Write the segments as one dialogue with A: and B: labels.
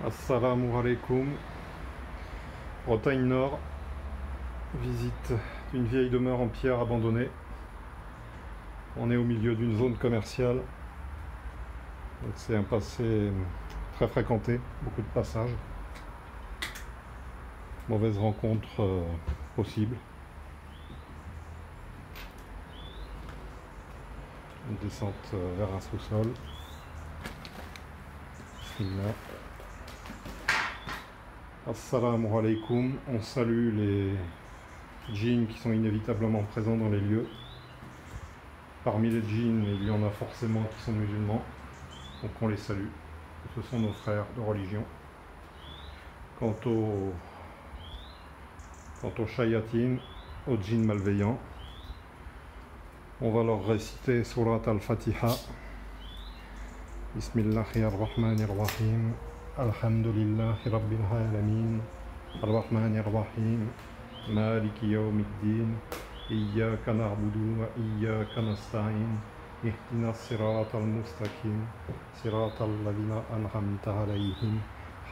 A: Assalamu alaikum. Bretagne Nord, visite d'une vieille demeure en pierre abandonnée. On est au milieu d'une zone commerciale, donc c'est un passé très fréquenté, beaucoup de passages. Mauvaise rencontre possible. Une descente vers un sous-sol. Bismillah. Assalamu alaikum. On salue les djinns qui sont inévitablement présents dans les lieux. Parmi les djinns, il y en a forcément qui sont musulmans, donc on les salue. Ce sont nos frères de religion. Quant aux shayatines, aux djinns malveillants, on va leur réciter Surat al-Fatiha. Bismillahirrahmanirrahim. Alhamdulillahi Rabbil Alamin. Ar-Rahmanir-Rahim. Maliki Yawmiddin. Iyyaka na'budu wa iyyaka nasta'in. Ihdina as-siratal mustaqim. Siratal ladhina an'amta alayhim.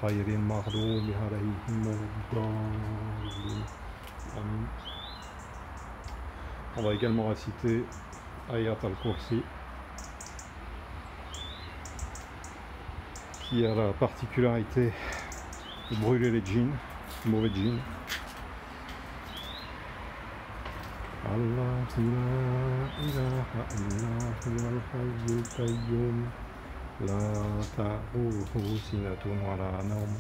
A: Khayril maghdubi alayhim waladdallin. Amin. On va également réciter Ayat al-Kursi, qui a la particularité de brûler les djinns, les mauvais djinns. Allah la ilaha illa huwal hayyul qayyum la ta'khudhuhu sinatun wa la nawm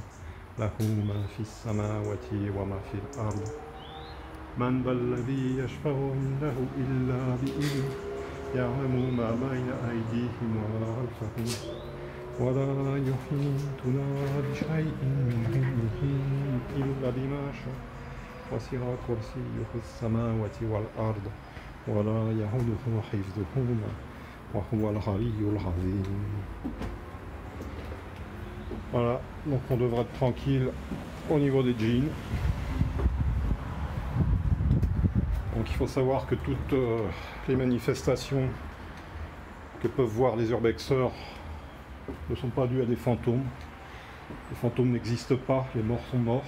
A: lahu ma fis samawati wa ma fil ard man dhal ladhi yashfa'u indahu illa bi'idhnihi ya'lamu ma bayna aydihim wa ma khalfahum ولا يحيطون بشيء من علمه إلا بما شاء وسع كرسيه السماوات والأرض ولا يئوده حفظهما وهو العلي العظيم. Voilà, donc on devrait être tranquille au niveau des djinns. Donc il faut savoir que toutes les manifestations que peuvent voir les urbexeurs ne sont pas dus à des fantômes. Les fantômes n'existent pas, les morts sont morts.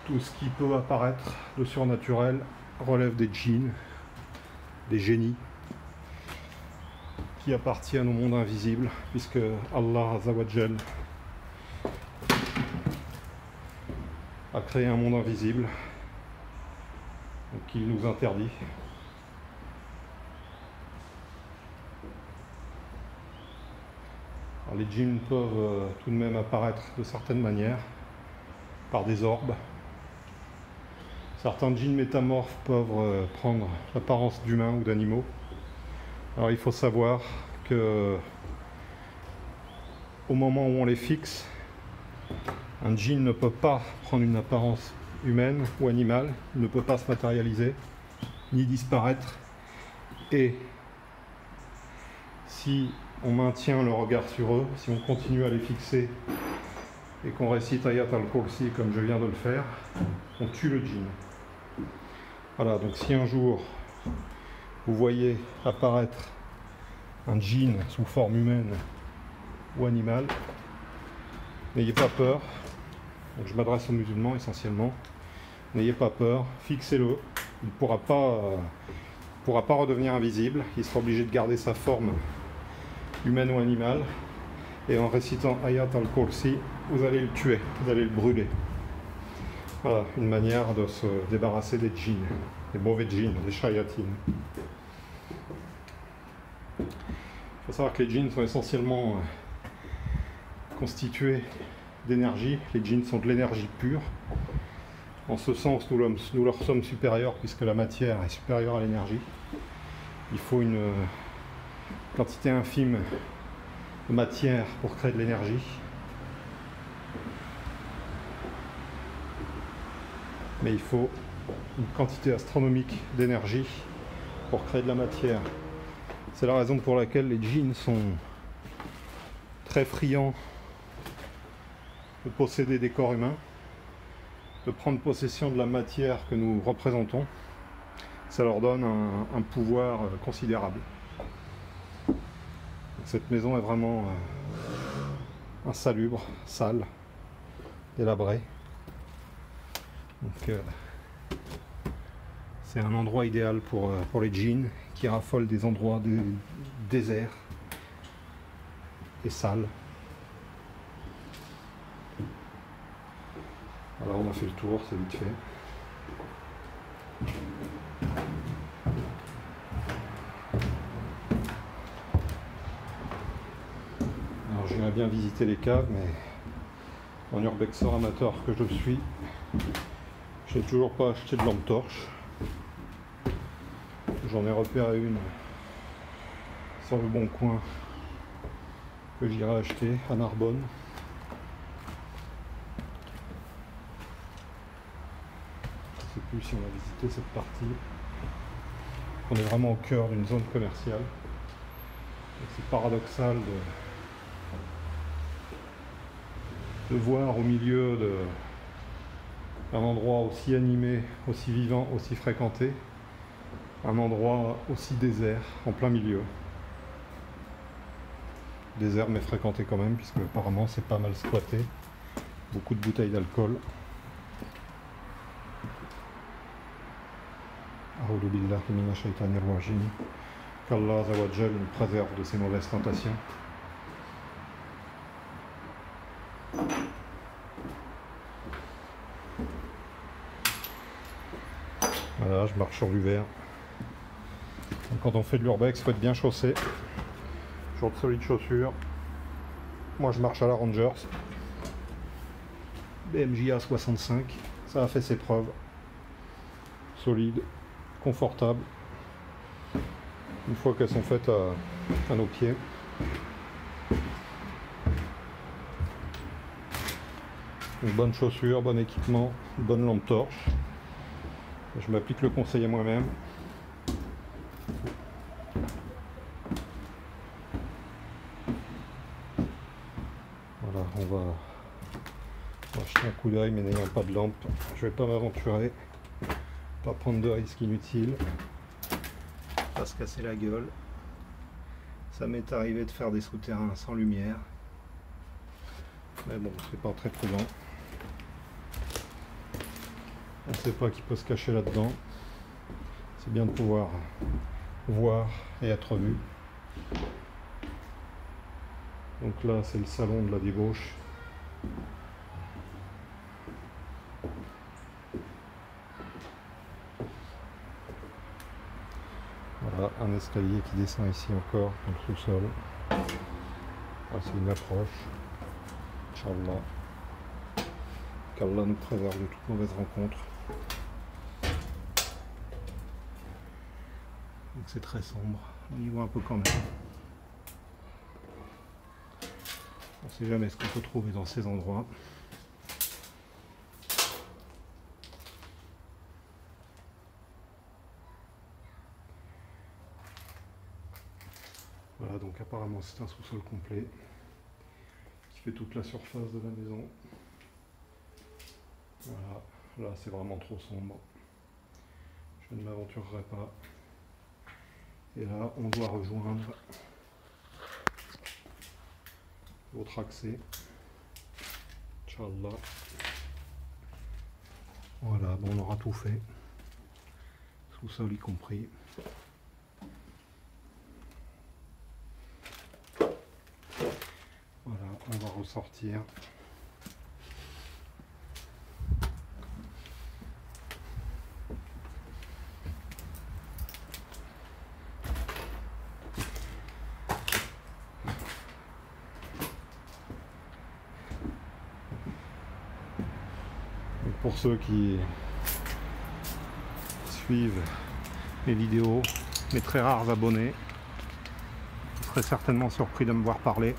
A: Tout ce qui peut apparaître de surnaturel relève des djinns, des génies, qui appartiennent au monde invisible, puisque Allah Azawajal a créé un monde invisible, donc il nous interdit. Alors, les djinns peuvent tout de même apparaître de certaines manières, par des orbes. Certains djinns métamorphes peuvent prendre l'apparence d'humains ou d'animaux. Alors il faut savoir que au moment où on les fixe, un djinn ne peut pas prendre une apparence humaine ou animale, il ne peut pas se matérialiser, ni disparaître. Et si on maintient le regard sur eux, si on continue à les fixer et qu'on récite Ayat al-Kursi comme je viens de le faire, on tue le djinn. Voilà, donc si un jour vous voyez apparaître un djinn sous forme humaine ou animale, n'ayez pas peur. Donc je m'adresse aux musulmans essentiellement. N'ayez pas peur, fixez-le. Il ne pourra pas redevenir invisible. Il sera obligé de garder sa forme humaine ou animale, et en récitant Ayat al-Kursi, vous allez le tuer, vous allez le brûler. Voilà, une manière de se débarrasser des djinns, des mauvais djinns, des shayatines. Il faut savoir que les djinns sont essentiellement constitués d'énergie. Les djinns sont de l'énergie pure. En ce sens, nous leur sommes supérieurs, puisque la matière est supérieure à l'énergie. Il faut une quantité infime de matière pour créer de l'énergie. Mais il faut une quantité astronomique d'énergie pour créer de la matière. C'est la raison pour laquelle les djinns sont très friands de posséder des corps humains, de prendre possession de la matière que nous représentons. Ça leur donne un pouvoir considérable. Cette maison est vraiment insalubre, sale, délabré. Donc c'est un endroit idéal pour les jeans qui raffolent des endroits déserts et sales. Alors on a fait le tour, c'est vite fait. Alors j'irais bien visiter les caves, mais en urbexeur amateur que je suis, j'ai toujours pas acheté de lampe torche. J'en ai repéré une sur le bon coin que j'irai acheter à Narbonne. Je ne sais plus si on a visité cette partie. On est vraiment au cœur d'une zone commerciale. C'est paradoxal de voir au milieu d'un endroit aussi animé, aussi vivant, aussi fréquenté, un endroit aussi désert, en plein milieu. Désert mais fréquenté quand même, puisque apparemment c'est pas mal squatté. Beaucoup de bouteilles d'alcool. A'oudhu billahi minash shaitanir rajim. Qu'Allah Azza wa Jal nous préserve de ces mauvaises tentations. Voilà, je marche sur du verre. Donc quand on fait de l'urbex, il faut être bien chaussé. Toujours de solides chaussures. Moi je marche à la Rangers. BMJ A65. Ça a fait ses preuves. Solide, confortable. Une fois qu'elles sont faites à nos pieds. Une bonne chaussure, bon équipement, une bonne lampe torche. Je m'applique le conseil à moi-même. Voilà, on va jeter un coup d'œil, mais n'ayant pas de lampe, je vais pas m'aventurer, pas prendre de risques inutiles, pas se casser la gueule. Ça m'est arrivé de faire des souterrains sans lumière, mais bon, c'est pas très prudent. On ne sait pas qui peut se cacher là-dedans. C'est bien de pouvoir voir et être vu. Donc là, c'est le salon de la débauche. Voilà, un escalier qui descend ici encore dans le sous-sol. C'est une approche. Inch'Allah. Qu'Allah nous préserve de toute mauvaise rencontre. Donc c'est très sombre. On y voit un peu quand même. On ne sait jamais ce qu'on peut trouver dans ces endroits. Voilà, donc apparemment c'est un sous-sol complet qui fait toute la surface de la maison. Voilà, là c'est vraiment trop sombre. Je ne m'aventurerai pas. Et là on doit rejoindre l'autre accès. Inch'Allah. Voilà, bon, on aura tout fait. Sous-sol y compris. Voilà, on va ressortir. Donc pour ceux qui suivent mes vidéos, mes très rares abonnés, vous serez certainement surpris de me voir parler.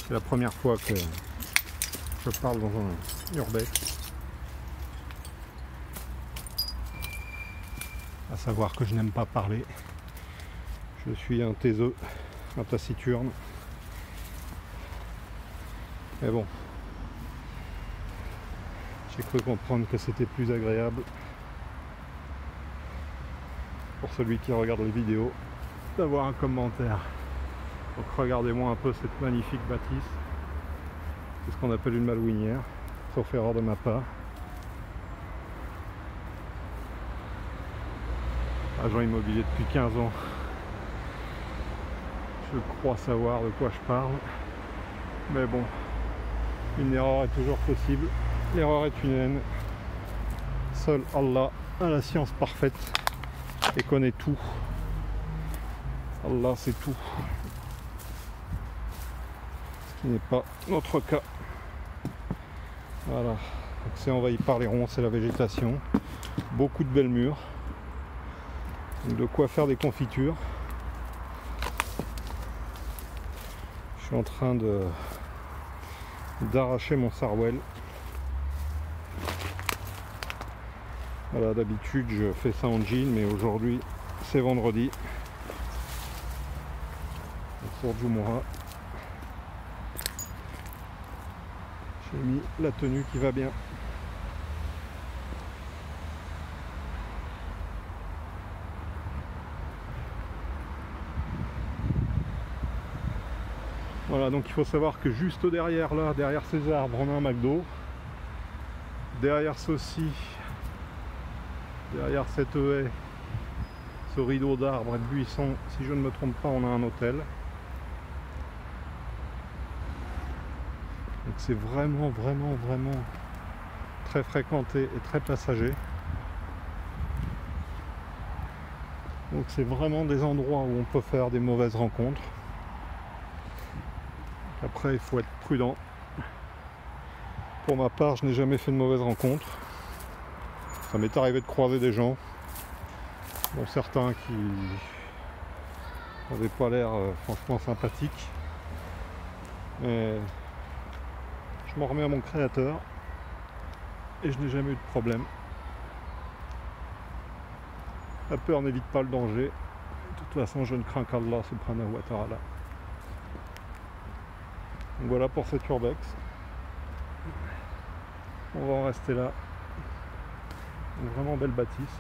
A: C'est la première fois que je parle dans un urbex. À savoir que je n'aime pas parler. Je suis un taiseux, un taciturne. Mais bon, j'ai cru comprendre que c'était plus agréable pour celui qui regarde les vidéos d'avoir un commentaire Donc regardez-moi un peu cette magnifique bâtisse. C'est ce qu'on appelle une malouinière, sauf erreur de ma part. Agent immobilier depuis 15 ans. Je crois savoir de quoi je parle. Mais bon, une erreur est toujours possible. L'erreur est humaine. Seul Allah a la science parfaite et connaît tout. Allah c'est tout. Ce qui n'est pas notre cas. Voilà. Donc c'est envahi par les ronces et la végétation. Beaucoup de belles mûres. Donc de quoi faire des confitures. Je suis en train d'arracher mon sarwell. Voilà, d'habitude je fais ça en jean, mais aujourd'hui c'est vendredi. Sur Jumu'ah. J'ai mis la tenue qui va bien. Voilà, donc il faut savoir que juste derrière là, derrière ces arbres, on a un McDo. Derrière ceci, derrière cette haie, ce rideau d'arbres et de buissons, si je ne me trompe pas, on a un hôtel. Donc c'est vraiment très fréquenté et très passager. Donc c'est vraiment des endroits où on peut faire des mauvaises rencontres. Après il faut être prudent. Pour ma part, je n'ai jamais fait de mauvaises rencontres. Ça m'est arrivé de croiser des gens, dont certains qui n'avaient pas l'air franchement sympathiques. Mais je m'en remets à mon créateur et je n'ai jamais eu de problème. La peur n'évite pas le danger. De toute façon, je ne crains qu'Allah subhanahu wa ta'ala. Donc voilà pour cette urbex. On va en rester là. Une vraiment belle bâtisse.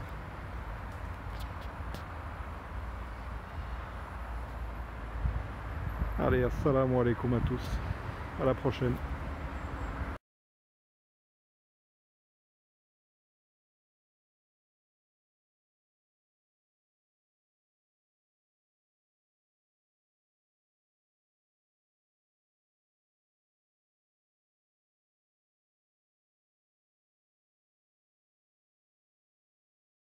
A: Allez, assalamu alaikum à tous. À la prochaine.